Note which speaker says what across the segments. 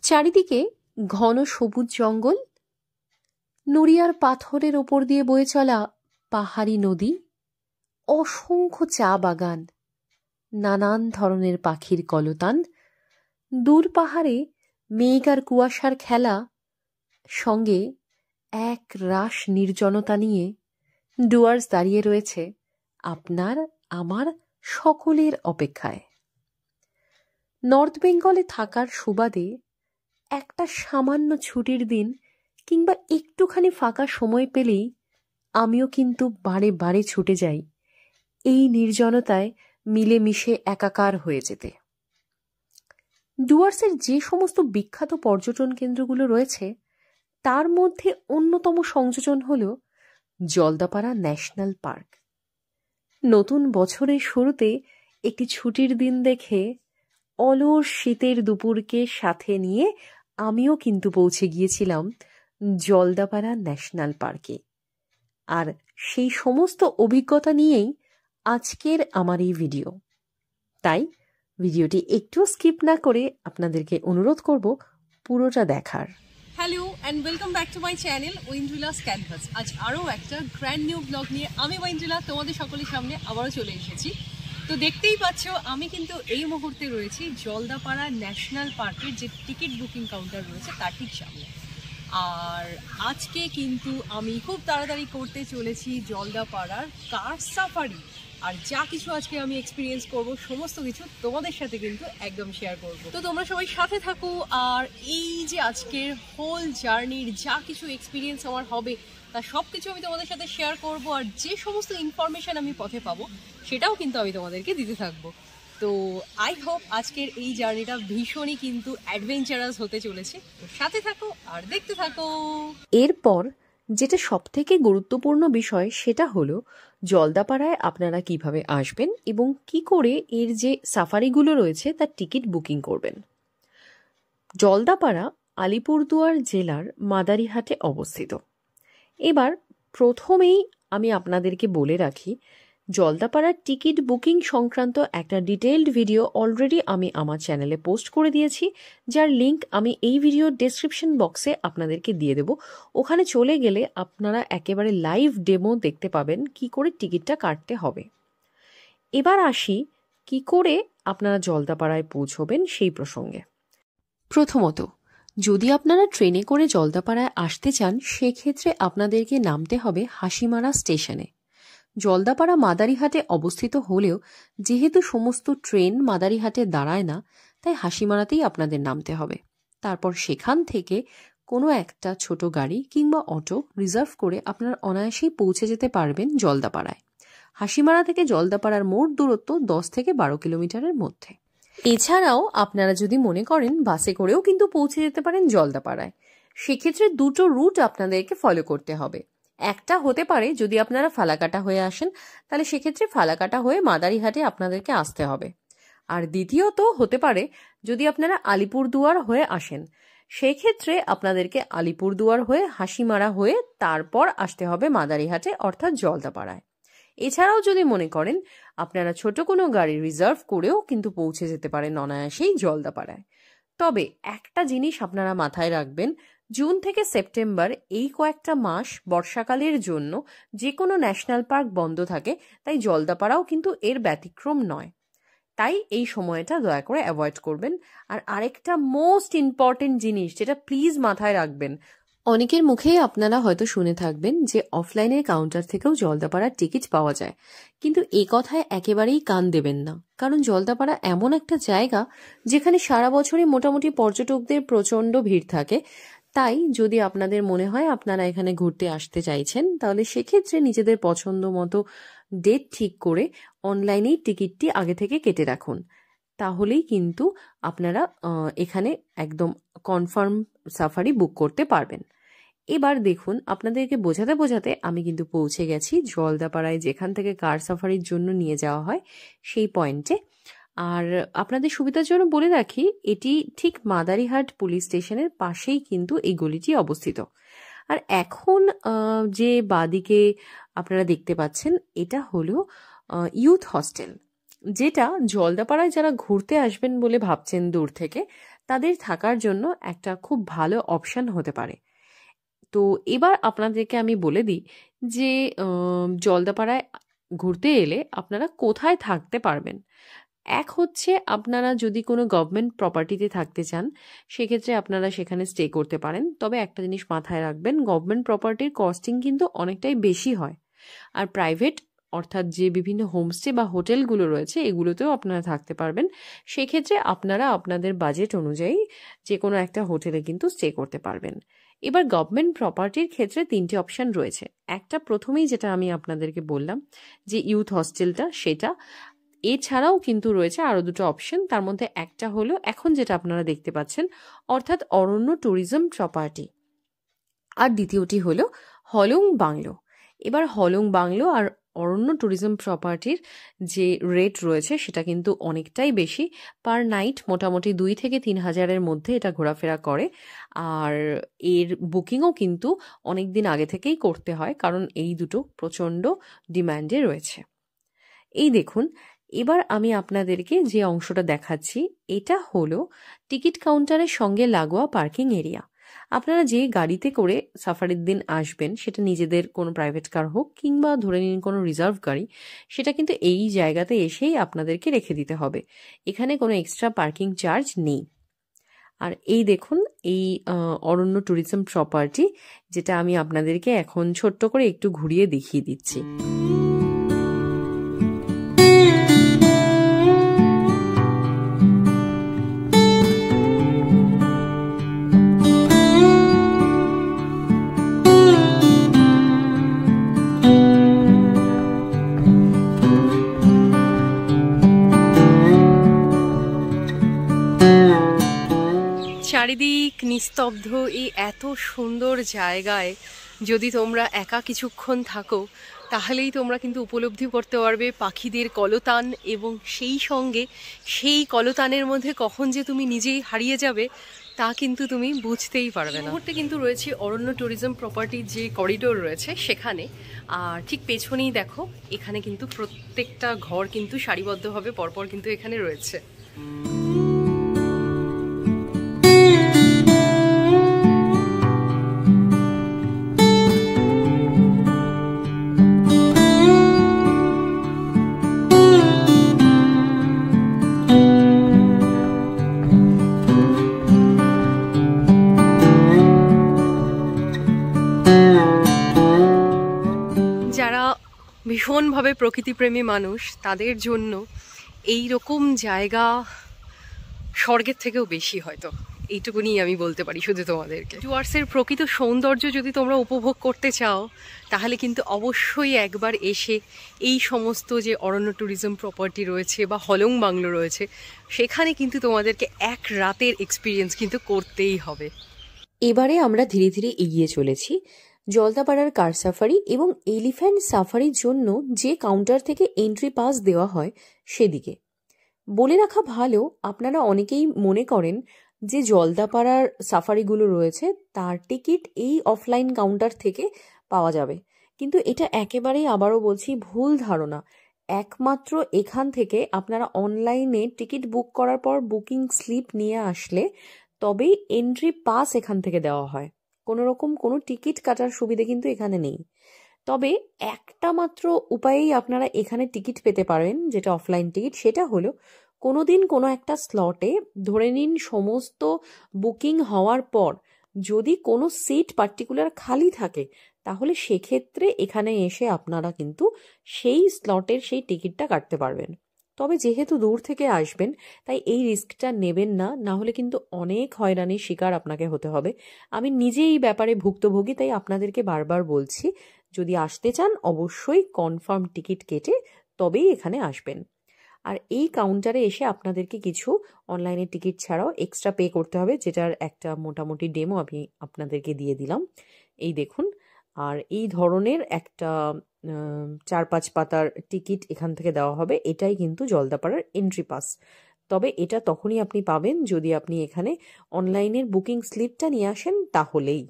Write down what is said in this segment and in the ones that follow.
Speaker 1: চারিদিকে ঘন সবুজ জঙ্গল, নুড়িয়ার পাথরের ওপর দিয়ে বয়ে চলা পাহাড়ি নদী, অসংখ্য চা বাগান, নানান ধরনের পাখির কলতান, দূর পাহাড়ে মেঘ আর কুয়াশার খেলা, সঙ্গে এক রাশ নির্জনতা নিয়ে ডুয়ার্স দাঁড়িয়ে রয়েছে আপনার আমার সকলের অপেক্ষায়। নর্থ বেঙ্গলে থাকার সুবাদে একটা সামান্য ছুটির দিন কিংবা একটুখানি ফাঁকা সময় পেলেই আমিও কিন্তু বারে বারে ছুটে যাই এই নির্জনতায় মিলেমিশে একাকার হয়ে যেতে। ডুয়ার্সের যে সমস্ত বিখ্যাত পর্যটন কেন্দ্রগুলো রয়েছে তার মধ্যে অন্যতম সংযোজন হল জলদাপাড়া ন্যাশনাল পার্ক। নতুন বছরের শুরুতে একটি ছুটির দিন দেখে অলস শীতের দুপুরকে সাথে নিয়ে আমিও কিন্তু পৌঁছে গিয়েছিলাম জলদাপাড়া ন্যাশনাল পার্কে। আর সেই সমস্ত অভিজ্ঞতা নিয়েই আজকের আমার এই ভিডিও। তাই ভিডিওটি একটু স্কিপ না করে আপনাদেরকে অনুরোধ করব পুরোটা দেখার।
Speaker 2: Hello and welcome back to my channel Oindrila's canvas. আজ আরও একটা গ্র্যান্ড নিউ ব্লগ নিয়ে আমি ওয়েন্দ্রিলা তোমাদের সকলের সামনে আবারও চলে এসেছি। তো দেখতেই পাচ্ছ আমি কিন্তু এই মুহূর্তে রয়েছি জলদাপাড়া ন্যাশনাল পার্কের যে টিকিট বুকিং কাউন্টার রয়েছে তার ঠিক সামনে। আর আজকে কিন্তু আমি খুব তাড়াতাড়ি করতে চলেছি জলদাপাড়ার কার সাফারি। আর যা কিছু আজকে আমি এক্সপিরিয়েন্স করব সমস্ত কিছু তোমাদের সাথে কিন্তু একদম শেয়ার করব। তো তোমরা সবাই সাথে থাকো। আর এই যে আজকের হোল জার্নির যা কিছু এক্সপিরিয়েন্স আমার হবে তা সব কিছু আমি তোমাদের সাথে শেয়ার করব। আর যে সমস্ত ইনফরমেশন আমি পথে পাবো সেটাও কিন্তু আমি তোমাদেরকে দিতে থাকবো। তো আই হোপ আজকের এই জার্নিটা ভীষণই কিন্তু অ্যাডভেঞ্চারাস হতে চলেছে। তো সাথে থাকো আর দেখতে থাকো।
Speaker 1: এরপর যেটা সবথেকে গুরুত্বপূর্ণ বিষয় সেটা হলো জলদাপাড়ায় আপনারা কিভাবে আসবেন এবং কি করে এর যে সাফারিগুলো রয়েছে তার টিকিট বুকিং করবেন। জলদাপাড়া আলিপুরদুয়ার জেলার মাদারিহাটে অবস্থিত। এবার প্রথমেই আমি আপনাদেরকে বলে রাখি, জলদাপাড়ার টিকিট বুকিং সংক্রান্ত একটা ডিটেইলড ভিডিও অলরেডি আমি আমার চ্যানেলে পোস্ট করে দিয়েছি, যার লিঙ্ক আমি এই ভিডিওর ডেসক্রিপশন বক্সে আপনাদেরকে দিয়ে দেব। ওখানে চলে গেলে আপনারা একেবারে লাইভ ডেমো দেখতে পাবেন কি করে টিকিটটা কাটতে হবে। এবার আসি কি করে আপনারা জলদাপাড়ায় পৌঁছবেন সেই প্রসঙ্গে। প্রথমত, যদি আপনারা ট্রেনে করে জলদাপাড়ায় আসতে চান সেক্ষেত্রে আপনাদেরকে নামতে হবে হাসিমারা স্টেশনে। জলদাপাড়া মাদারিহাটে অবস্থিত হলেও যেহেতু সমস্ত ট্রেন মাদারিহাটে দাঁড়ায় না, তাই হাসিমারাতেই আপনাদের নামতে হবে। তারপর সেখান থেকে কোনো একটা ছোট গাড়ি কিংবা অটো রিজার্ভ করে আপনারা অনায়াসেই পৌঁছে যেতে পারবেন জলদাপাড়ায়। হাসিমারা থেকে জলদাপাড়ার মোট দূরত্ব 10 থেকে 12 কিলোমিটারের মধ্যে। এছাড়াও আপনারা যদি মনে করেন বাসে করেও কিন্তু পৌঁছে যেতে পারেন জলদাপাড়ায়। সেক্ষেত্রে দুটো রুট আপনাদেরকে ফলো করতে হবে। একটা হতে পারে যদি আপনারা ফালাকাটা হয়ে আসেন তাহলে সেক্ষেত্রে ফালাকাটা হয়ে মাদারিহাটে আপনাদেরকে আসতে হবে। আর দ্বিতীয়ত হতে পারে যদি আপনারা আলিপুরদুয়ার হয়ে আসেন সেই ক্ষেত্রে আপনাদেরকে আলিপুরদুয়ার হয়ে হাসিমারা হয়ে তারপর আসতে হবে মাদারিহাটে অর্থাৎ জলদাপাড়ায়। এছাড়াও যদি মনে করেন আপনারা ছোট কোনো গাড়ি রিজার্ভ করেও কিন্তু পৌঁছে যেতে পারেন অনায়াসেই জলদাপাড়ায়। তবে একটা জিনিস আপনারা মাথায় রাখবেন, জুন থেকে সেপ্টেম্বর এই কয়েকটা মাস বর্ষাকালের জন্য যে কোনো ন্যাশনাল পার্ক বন্ধ থাকে, তাই জলদাপাড়াও কিন্তু এর ব্যতিক্রম নয়। তাই এই সময়টা দয়া করে অ্যাভয়েড করবেন। আর আরেকটা মোস্ট ইম্পর্টেন্ট জিনিস যেটা প্লিজ মাথায় রাখবেন, অনেকের মুখেই আপনারা হয়তো শুনে থাকবেন যে অফলাইনের কাউন্টার থেকেও জলদাপাড়ার টিকিট পাওয়া যায়, কিন্তু এ কথায় একেবারেই কান দেবেন না। কারণ জলদাপাড়া এমন একটা জায়গা যেখানে সারা বছরই মোটামুটি পর্যটকদের প্রচণ্ড ভিড় থাকে। তাই যদি আপনাদের মনে হয় আপনারা এখানে ঘুরতে আসতে চাইছেন, তাহলে সেক্ষেত্রে নিজেদের পছন্দ মতো ডেট ঠিক করে অনলাইনেই টিকিটটি আগে থেকে কেটে রাখুন। তাহলেই কিন্তু আপনারা এখানে একদম কনফার্ম সাফারি বুক করতে পারবেন। এবার দেখুন, আপনাদেরকে বোঝাতে বোঝাতে আমি কিন্তু পৌঁছে গেছি জলদাপাড়ায়, যেখান থেকে কার সাফারির জন্য নিয়ে যাওয়া হয় সেই পয়েন্টে। আর আপনাদের সুবিধার জন্য বলে রাখি, এটি ঠিক মাদারিহাট পুলিশ স্টেশনের পাশেই কিন্তু এই গলিটি অবস্থিত। আর এখন যে বাদিকে আপনারা দেখতে পাচ্ছেন, এটা হলো ইউথ হস্টেল, যেটা জলদাপাড়ায় যারা ঘুরতে আসবেন বলে ভাবছেন দূর থেকে, তাদের থাকার জন্য একটা খুব ভালো অপশন হতে পারে। তো এবার আপনাদেরকে আমি বলে দিই যে জলদাপাড়ায় ঘুরতে এলে আপনারা কোথায় থাকতে পারবেন। এক হচ্ছে, আপনারা যদি কোনো গভর্নমেন্ট প্রপার্টিতে থাকতে চান, সেক্ষেত্রে আপনারা সেখানে স্টে করতে পারেন। তবে একটা জিনিস মাথায় রাখবেন, গভর্নমেন্ট প্রপার্টির কস্টিং কিন্তু অনেকটাই বেশি হয়। আর প্রাইভেট অর্থাৎ যে বিভিন্ন হোমস্টে বা হোটেলগুলো রয়েছে, এগুলোতেও আপনারা থাকতে পারবেন। সেক্ষেত্রে আপনারা আপনাদের বাজেট অনুযায়ী যে কোনো একটা হোটেলে কিন্তু স্টে করতে পারবেন। এবার গভর্নমেন্ট প্রপার্টির ক্ষেত্রে 3টে অপশান রয়েছে। একটা প্রথমেই যেটা আমি আপনাদেরকে বললাম যে ইউথ হস্টেলটা, সেটা। এছাড়াও কিন্তু রয়েছে আরও 2টো অপশন। তার মধ্যে একটা হলো এখন যেটা আপনারা দেখতে পাচ্ছেন, অর্থাৎ অরণ্য ট্যুরিজম প্রপার্টি। আর দ্বিতীয়টি হলো হলং বাংলো। এবার হলং বাংলো আর অরণ্য ট্যুরিজম প্রপার্টির যে রেট রয়েছে সেটা কিন্তু অনেকটাই বেশি। পার নাইট মোটামুটি 2 থেকে 3 হাজারের মধ্যে এটা ঘোরাফেরা করে। আর এর বুকিংও কিন্তু অনেক দিন আগে থেকেই করতে হয়, কারণ এই দুটো প্রচণ্ড ডিম্যান্ডে রয়েছে। এই দেখুন, এবার আমি আপনাদেরকে যে অংশটা দেখাচ্ছি, এটা হলো টিকিট কাউন্টারের সঙ্গে লাগোয়া পার্কিং এরিয়া। আপনারা যে গাড়িতে করে সাফারির দিন আসবেন, সেটা নিজেদের কোনো প্রাইভেট কার হোক কিংবা ধরে নিন কোনো রিজার্ভ গাড়ি, সেটা কিন্তু এই জায়গাতে এসেই আপনাদেরকে রেখে দিতে হবে। এখানে কোনো এক্সট্রা পার্কিং চার্জ নেই। আর এই দেখুন, এই অরণ্য ট্যুরিজম প্রপার্টি, যেটা আমি আপনাদেরকে এখন ছোট্ট করে একটু ঘুরিয়ে দেখিয়ে দিচ্ছি।
Speaker 2: চারিদিক নিস্তব্ধ এই এত সুন্দর জায়গায় যদি তোমরা একা কিছুক্ষণ থাকো, তাহলেই তোমরা কিন্তু উপলব্ধি করতে পারবে পাখিদের কলতান, এবং সেই সঙ্গে সেই কলতানের মধ্যে কখন যে তুমি নিজেই হারিয়ে যাবে তা কিন্তু তুমি বুঝতেই পারবে না। মুহূর্তে কিন্তু রয়েছে অরণ্য ট্যুরিজম প্রপার্টির যে করিডোর রয়েছে সেখানে। আর ঠিক পেছনেই দেখো, এখানে কিন্তু প্রত্যেকটা ঘর কিন্তু সারিবদ্ধভাবে পরপর কিন্তু এখানে রয়েছে। ভীষণভাবে প্রকৃতিপ্রেমী মানুষ, তাদের জন্য এই রকম জায়গা স্বর্গের থেকেও বেশি, হয়তো এইটুকুনি আমি বলতে পারি শুধু তোমাদেরকে। ডুয়ার্সের প্রকৃত সৌন্দর্য যদি তোমরা উপভোগ করতে চাও, তাহলে কিন্তু অবশ্যই একবার এসে এই সমস্ত যে অরণ্য ট্যুরিজম প্রপার্টি রয়েছে বা হলং বাংলো রয়েছে, সেখানে কিন্তু তোমাদেরকে এক রাতের এক্সপিরিয়েন্স কিন্তু করতেই হবে।
Speaker 1: এবারে আমরা ধীরে ধীরে এগিয়ে চলেছি জলদাপাড়ার কার সাফারি এবং এলিফ্যান্ট সাফারির জন্য যে কাউন্টার থেকে এন্ট্রি পাস দেওয়া হয় সেদিকে। বলে রাখা ভালো, আপনারা অনেকেই মনে করেন যে জলদাপাড়ার সাফারিগুলো রয়েছে তার টিকিট এই অফলাইন কাউন্টার থেকে পাওয়া যাবে, কিন্তু এটা একেবারেই, আবারও বলছি, ভুল ধারণা। একমাত্র এখান থেকে আপনারা অনলাইনে টিকিট বুক করার পর বুকিং স্লিপ নিয়ে আসলে তবেই এন্ট্রি পাস এখান থেকে দেওয়া হয়। কোনো রকম কোনো টিকিট কাটার সুবিধে কিন্তু এখানে নেই। তবে একটা মাত্র উপায়েই আপনারা এখানে টিকিট পেতে পারেন, যেটা অফলাইন টিকিট, সেটা হলো কোনো দিন কোনো একটা স্লটে ধরে নিন সমস্ত বুকিং হওয়ার পর যদি কোনো সিট পার্টিকুলার খালি থাকে, তাহলে সেক্ষেত্রে এখানে এসে আপনারা কিন্তু সেই স্লটের সেই টিকিটটা কাটতে পারবেন। তবে যেহেতু দূর থেকে আসবেন, তাই এই রিস্কটা নেবেন না, না হলে কিন্তু অনেক হয়রানির শিকার আপনাকে হতে হবে। আমি নিজে এই ব্যাপারে ভুক্তভোগী, তাই আপনাদেরকে বারবার বলছি, যদি আসতে চান অবশ্যই কনফার্ম টিকিট কেটে তবেই এখানে আসবেন। আর এই কাউন্টারে এসে আপনাদেরকে কিছু অনলাইনে টিকিট ছাড়াও এক্সট্রা পে করতে হবে, যেটার একটা মোটামুটি ডেমো আমি আপনাদেরকে দিয়ে দিলাম। এই দেখুন। আর এই ধরনের একটা 4-5 পাতার টিকিট এখান থেকে দেওয়া হবে। এটাই কিন্তু জলদাপাড়ার এন্ট্রি পাস। তবে এটা তখনই আপনি পাবেন যদি আপনি এখানে অনলাইনের বুকিং স্লিপটা নিয়ে আসেন, তাহলেই।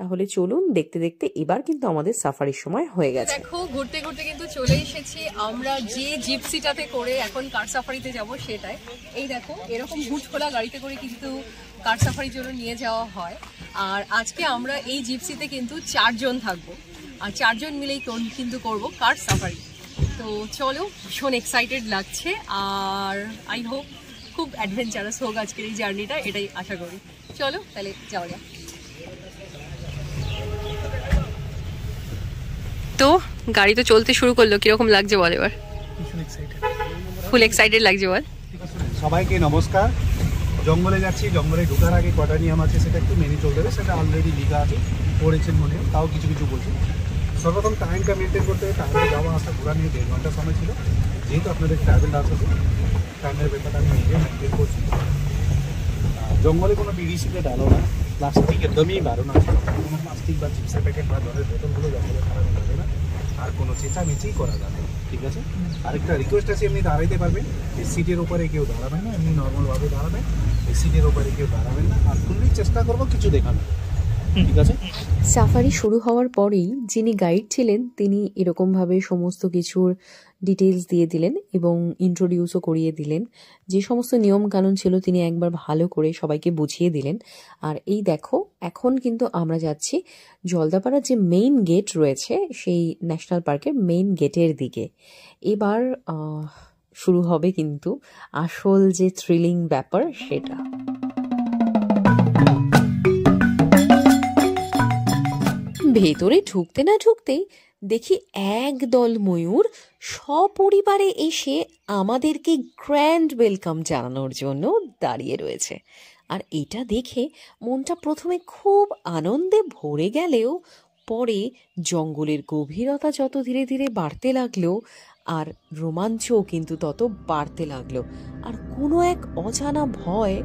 Speaker 1: তাহলে চলুন, দেখতে দেখতে এবার কিন্তু আমাদের সাফারির সময় হয়ে গেছে।
Speaker 2: দেখো, ঘুরতে ঘুরতে কিন্তু চলে এসেছি আমরা যে জিপসিটাতে করে এখন কার সাফারিতে যাব সেটাই। এই দেখো, এরকম হুট খোলা গাড়িতে করে কিন্তু কার সাফারির জন্য নিয়ে যাওয়া হয়। আর আজকে আমরা এই জিপসিতে কিন্তু 4 জন থাকবো, আর 4 জন মিলেই কিন্তু করব কার সাফারি। তো চলো, ভীষণ এক্সাইটেড লাগছে, আর আই হোপ খুব অ্যাডভেঞ্চারাস হোক আজকের এই জার্নিটা, এটাই আশা করি। চলো তাহলে যাওয়া যাক। তো গাড়ি তো চলতে শুরু করলো, কিরকম লাগছে বল এবার? ফুল এক্সাইটেড লাগছে বল।
Speaker 3: সবাইকে নমস্কার। জঙ্গলে যাচ্ছি, জঙ্গলে ঢোকার আগে কটা নিয়ম আছে সেটা একটু মেনে চলতে হবে, সেটা অলরেডি লেখা আছে, পড়েছেন মনে হয়, তাও কিছু কিছু বলছি। সর্বপ্রথম টাইমটা মেনটেন করতে হবে। টাইমে যাওয়া আসা ঘোরা নিয়ে 1.5 ঘন্টা সময় ছিল, যেহেতু আপনাদের ট্রাভেল আছে, টাইমের ব্যাপারটা আমি নিজে মেনটেন করছি। জঙ্গলে কোনো বিড়িসিতে ডালো না, প্লাস্টিক একদমই বারণ আছে। কোনো প্লাস্টিক বা চিপসের প্যাকেট বা জলের বোতলগুলো জঙ্গলে খারাপ যাবে না, আর কোনো চেঁচামেচি করা যাবে, ঠিক আছে? আরেকটা রিকোয়েস্ট আছে, এমনি দাঁড়াইতে পারবেন, এই সিটের উপরে কেউ দাঁড়াবেন না, এমনি নর্মালভাবে দাঁড়াবেন, এই সিটের উপরে কেউ দাঁড়াবেন না। আর ফুললি চেষ্টা করবো কিছু দেখানো, ঠিক আছে?
Speaker 1: সাফারি শুরু হওয়ার পরেই যিনি গাইড ছিলেন তিনি এরকমভাবে সমস্ত কিছুর ডিটেলস দিয়ে দিলেন এবং ইন্ট্রোডিউসও করিয়ে দিলেন। যে সমস্ত নিয়ম কানুন ছিল তিনি একবার ভালো করে সবাইকে বুঝিয়ে দিলেন। আর এই দেখো, এখন কিন্তু আমরা যাচ্ছি জলদাপাড়ার যে মেইন গেট রয়েছে সেই ন্যাশনাল পার্কের মেইন গেটের দিকে। এবার শুরু হবে কিন্তু আসল যে থ্রিলিং ব্যাপার সেটা। ভেতরে ঢুকতে না ঢুকতেই দেখি একদল ময়ূর সপরিবারে এসে আমাদেরকে গ্র্যান্ড ওয়েলকাম জানানোর জন্য দাঁড়িয়ে রয়েছে। আর এটা দেখে মনটা প্রথমে খুব আনন্দে ভরে গেলেও পরে জঙ্গলের গভীরতা যত ধীরে ধীরে বাড়তে লাগলো, আর রোমাঞ্চও কিন্তু তত বাড়তে লাগলো। আর কোনো এক অজানা ভয়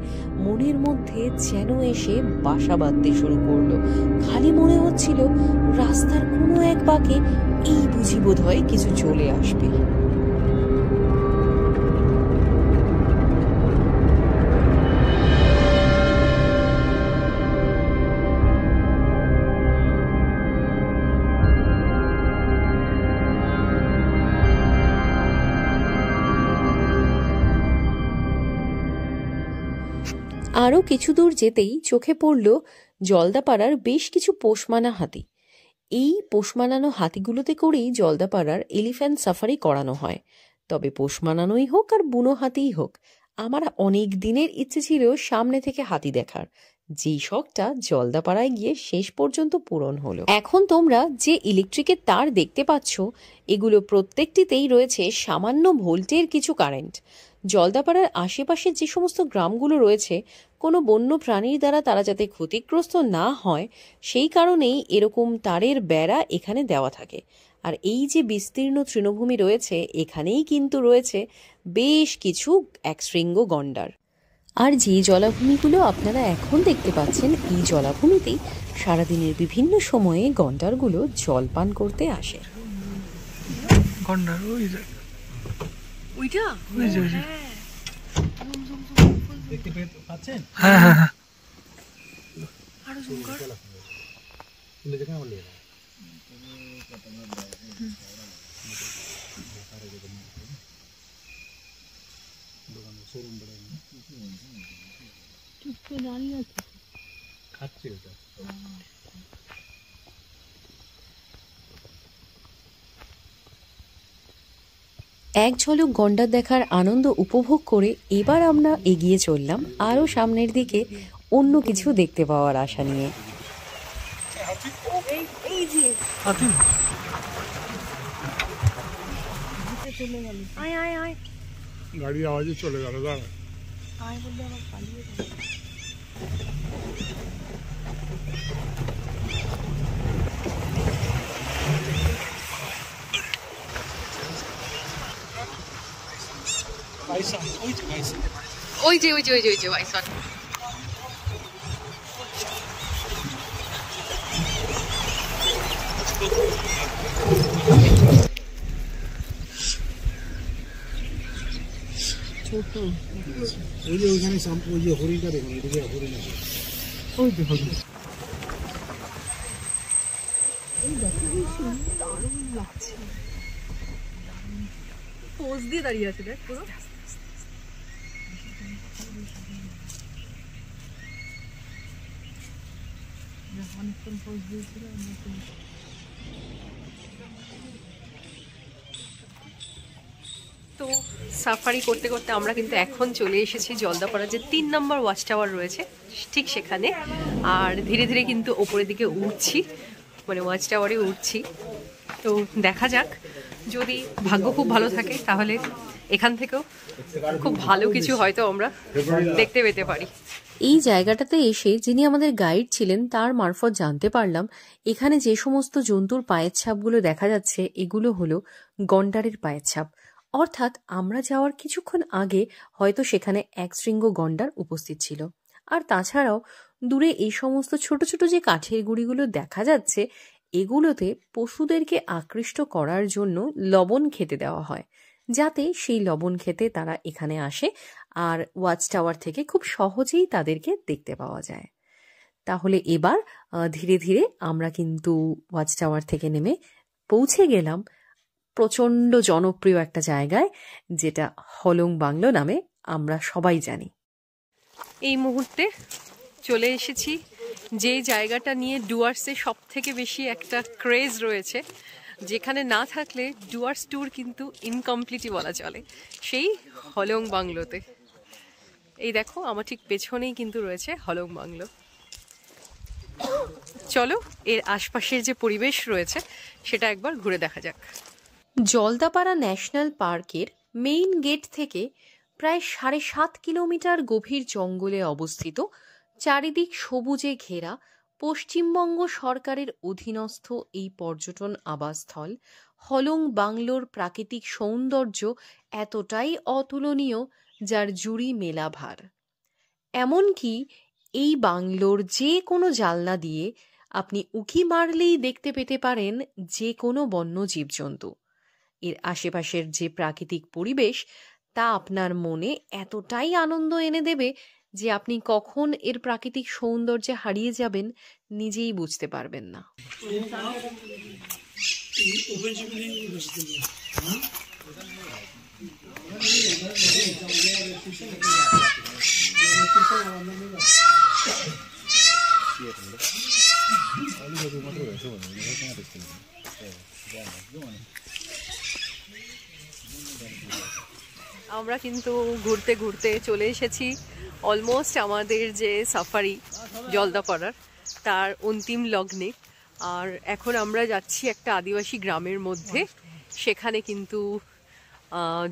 Speaker 1: মনের মধ্যে যেন এসে বাসা বাঁধতে শুরু করলো। খালি মনে হচ্ছিল রাস্তার কোনো এক বাঁকে এই বুঝি বোধ হয় কিছু চলে আসবে। আরও কিছু দূর যেতেই চোখে পড়ল জলদাপাড়ার বেশ কিছু পোষমানা হাতি। এই পোষমানানো হাতিগুলোতে করেই জলদাপাড়ার এলিফ্যান্ট সাফারি করানো হয়। তবে পোষমানানোই হোক আর বুনো হাতিই হোক, আমার অনেক দিনের ইচ্ছে ছিল সামনে থেকে হাতি দেখার, যেই শখটা জলদাপাড়ায় গিয়ে শেষ পর্যন্ত পূরণ হলো। এখন তোমরা যে ইলেকট্রিকের তার দেখতে পাচ্ছ, এগুলো প্রত্যেকটিতেই রয়েছে সামান্য ভোল্টের কিছু কারেন্ট। জলদাপাড়ার আশেপাশে যে সমস্ত গ্রামগুলো রয়েছে, কোনো বন্য প্রাণীর দ্বারা তারা যাতে ক্ষতিগ্রস্ত না হয় সেই কারণেই এরকম তারের বেড়া এখানে দেওয়া থাকে। আর এই যে বিস্তীর্ণ তৃণভূমি রয়েছে, এখানেই কিন্তু রয়েছে বেশ কিছু একশৃঙ্গ গন্ডার। আর যে জলাভূমিগুলো আপনারা এখন দেখতে পাচ্ছেন, এই জলাভূমিতেই সারাদিনের বিভিন্ন সময়ে গন্ডারগুলো জল পান করতে আসে।
Speaker 4: গন্ডার ওইটা
Speaker 3: দেখতে পাচ্ছেন?
Speaker 4: হ্যাঁ হ্যাঁ হ্যাঁ,
Speaker 2: আরো জুম কর।
Speaker 3: খাচ্ছে ওটা।
Speaker 1: এক ঝলক গন্ডার দেখার আনন্দ উপভোগ করে এবার আমরা এগিয়ে চললাম আরও সামনের দিকে অন্য কিছু দেখতে পাওয়ার আশা নিয়ে।
Speaker 5: গাড়ির আওয়াজে চলে গেল, দাঁড়া।
Speaker 2: ওই যে বাইসন।
Speaker 3: ওই যে ওইখানে ওই যে হরিণটা দেখুন, এদিকে হরিণ আছে।
Speaker 4: ওই দেখো
Speaker 2: পোজ দিয়ে দাঁড়িয়ে আছে দেখ পুরো। তো সাফারি করতে করতে আমরা কিন্তু এখন চলে এসেছি জলদাপাড়া যে 3 নম্বর ওয়াচ টাওয়ার রয়েছে ঠিক সেখানে। আর ধীরে ধীরে কিন্তু ওপরের দিকে উঠছি, মানে ওয়াচ টাওয়ারে উঠছি। তো দেখা যাক, যদি ভাগ্য খুব ভালো থাকে তাহলে এখান থেকেও খুব ভালো কিছু হয়তো আমরা দেখতে পেতে পারি।
Speaker 1: এই জায়গাটাতে এসে যিনি আমাদের গাইড ছিলেন তার মারফত জানতে পারলাম এখানে যে সমস্ত জন্তুর পায়ের ছাপগুলো দেখা যাচ্ছে এগুলো হলো গন্ডারের পায়ের ছাপ। অর্থাৎ আমরা যাওয়ার কিছুক্ষণ আগে হয়তো সেখানে এক শৃঙ্গ গন্ডার উপস্থিত ছিল। আর তাছাড়াও দূরে এই সমস্ত ছোট ছোট যে কাঠের গুঁড়িগুলো দেখা যাচ্ছে এগুলোতে পশুদেরকে আকৃষ্ট করার জন্য লবণ খেতে দেওয়া হয়, যাতে সেই লবণ খেতে তারা এখানে আসে আর ওয়াচ টাওয়ার থেকে খুব সহজেই তাদেরকে দেখতে পাওয়া যায়। তাহলে এবার ধীরে ধীরে আমরা কিন্তু ওয়াচ টাওয়ার থেকে নেমে পৌঁছে গেলাম প্রচণ্ড জনপ্রিয় একটা জায়গায়, যেটা হলং বাংলো নামে আমরা সবাই জানি।
Speaker 2: এই মুহূর্তে চলে এসেছি যে জায়গাটা নিয়ে ডুয়ার্সে সব থেকে বেশি একটা ক্রেজ রয়েছে, যেখানে না থাকলে ডুয়ার্স ট্যুর কিন্তু ইনকমপ্লিটই বলা চলে, সেই হলং বাংলোতে। এই দেখো আমার ঠিক পেছনেই কিন্তু রয়েছে হলং বাংলো। চলো এর আশপাশের যে পরিবেশ রয়েছে সেটা একবার ঘুরে দেখা যাক।
Speaker 1: জলদাপাড়া ন্যাশনাল পার্কের মেইন গেট থেকে প্রায় 7.5 কিলোমিটার গভীর জঙ্গলে অবস্থিত, চারিদিক সবুজে ঘেরা পশ্চিমবঙ্গ সরকারের অধীনস্থ এই পর্যটন আবাসস্থল হলং বাংলোর প্রাকৃতিক সৌন্দর্য এতটাই অতুলনীয় যার জুড়ি মেলা ভার। এমনকি এই বাংলোর যে কোনো জানলা দিয়ে আপনি উঁকি মারলেই দেখতে পেতে পারেন যে কোনো বন্য জীবজন্তু। এর আশেপাশের যে প্রাকৃতিক পরিবেশ তা আপনার মনে এতটাই আনন্দ এনে দেবে যে আপনি কখন এর প্রাকৃতিক সৌন্দর্যে হারিয়ে যাবেন নিজেই বুঝতে পারবেন না।
Speaker 2: আমরা কিন্তু ঘুরতে ঘুরতে চলে এসেছি অলমোস্ট আমাদের যে সাফারি জলদাপাড়ার তার অন্তিম লগ্নে। আর এখন আমরা যাচ্ছি একটা আদিবাসী গ্রামের মধ্যে। সেখানে কিন্তু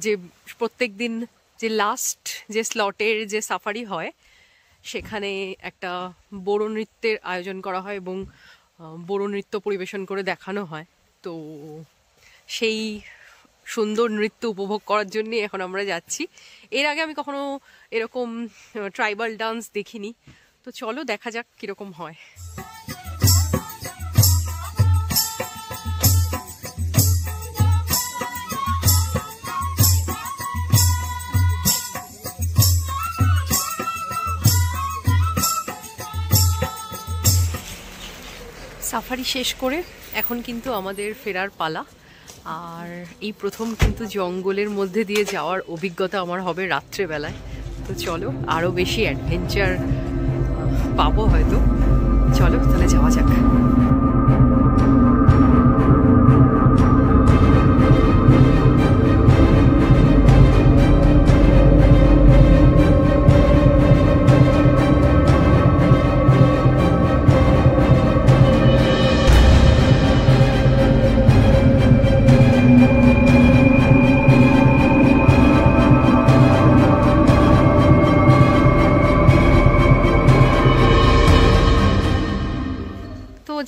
Speaker 2: যে প্রত্যেক দিন যে লাস্ট যে স্লটের যে সাফারি হয় সেখানে একটা বড়ো নৃত্যের আয়োজন করা হয় এবং বড়ো নৃত্য পরিবেশন করে দেখানো হয়। তো সেই সুন্দর নৃত্য উপভোগ করার জন্য এখন আমরা যাচ্ছি। এর আগে আমি কখনো এরকম ট্রাইবাল ডান্স দেখিনি, তো চলো দেখা যাক কিরকম হয়। সাফারি শেষ করে এখন কিন্তু আমাদের ফেরার পালা। আর এই প্রথম কিন্তু জঙ্গলের মধ্যে দিয়ে যাওয়ার অভিজ্ঞতা আমার হবে রাত্রেবেলায়। তো চলো আরও বেশি অ্যাডভেঞ্চার পাবো হয়তো। চলো তাহলে যাওয়া যাক।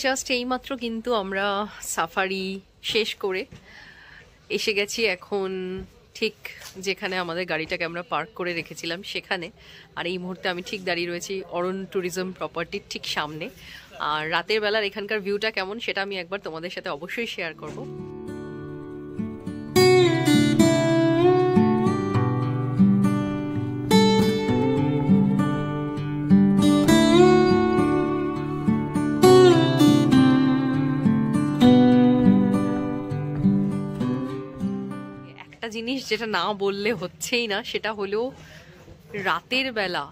Speaker 2: জাস্ট এইমাত্র কিন্তু আমরা সাফারি শেষ করে এসে গেছি এখন ঠিক যেখানে আমাদের গাড়িটাকে আমরা পার্ক করে রেখেছিলাম সেখানে। আর এই মুহূর্তে আমি ঠিক দাঁড়িয়ে রয়েছি অরুণ ট্যুরিজম প্রপার্টির ঠিক সামনে। আর রাতের বেলার এখানকার ভিউটা কেমন সেটা আমি একবার তোমাদের সাথে অবশ্যই শেয়ার করব। জিনিস যেটা না বললে হচ্ছেই না, সেটা হলো রাতের বেলা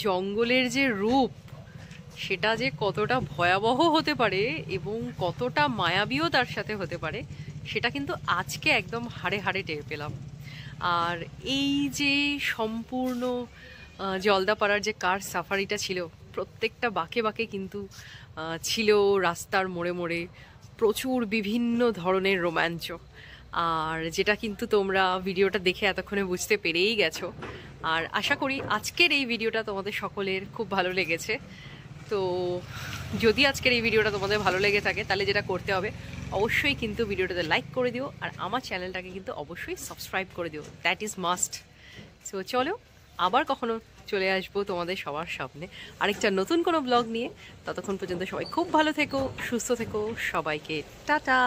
Speaker 2: জঙ্গলের যে রূপ সেটা যে কতটা ভয়াবহ হতে পারে এবং কতটা মায়াবীও তার সাথে হতে পারে সেটা কিন্তু আজকে একদম হাড়ে হাড়ে টের পেলাম। আর এই যে সম্পূর্ণ জলদাপাড়ার যে কার সাফারিটা ছিল, প্রত্যেকটা বাঁকে বাঁকে কিন্তু ছিল রাস্তার মোড়ে মোড়ে প্রচুর বিভিন্ন ধরনের রোমাঞ্চ। আর যেটা কিন্তু তোমরা ভিডিওটা দেখে এতক্ষণে বুঝতে পেরেই গেছো। আর আশা করি আজকের এই ভিডিওটা তোমাদের সকলের খুব ভালো লেগেছে। তো যদি আজকের এই ভিডিওটা তোমাদের ভালো লেগে থাকে তাহলে যেটা করতে হবে অবশ্যই কিন্তু ভিডিওটাতে লাইক করে দিও আর আমার চ্যানেলটাকে কিন্তু অবশ্যই সাবস্ক্রাইব করে দিও, দ্যাট ইজ মাস্ট। সো চলো আবার কখনো চলে আসবো তোমাদের সবার সামনে আরেকটা নতুন কোনো ব্লগ নিয়ে। ততক্ষণ পর্যন্ত সবাই খুব ভালো থেকো, সুস্থ থেকো, সবাইকে টাটা।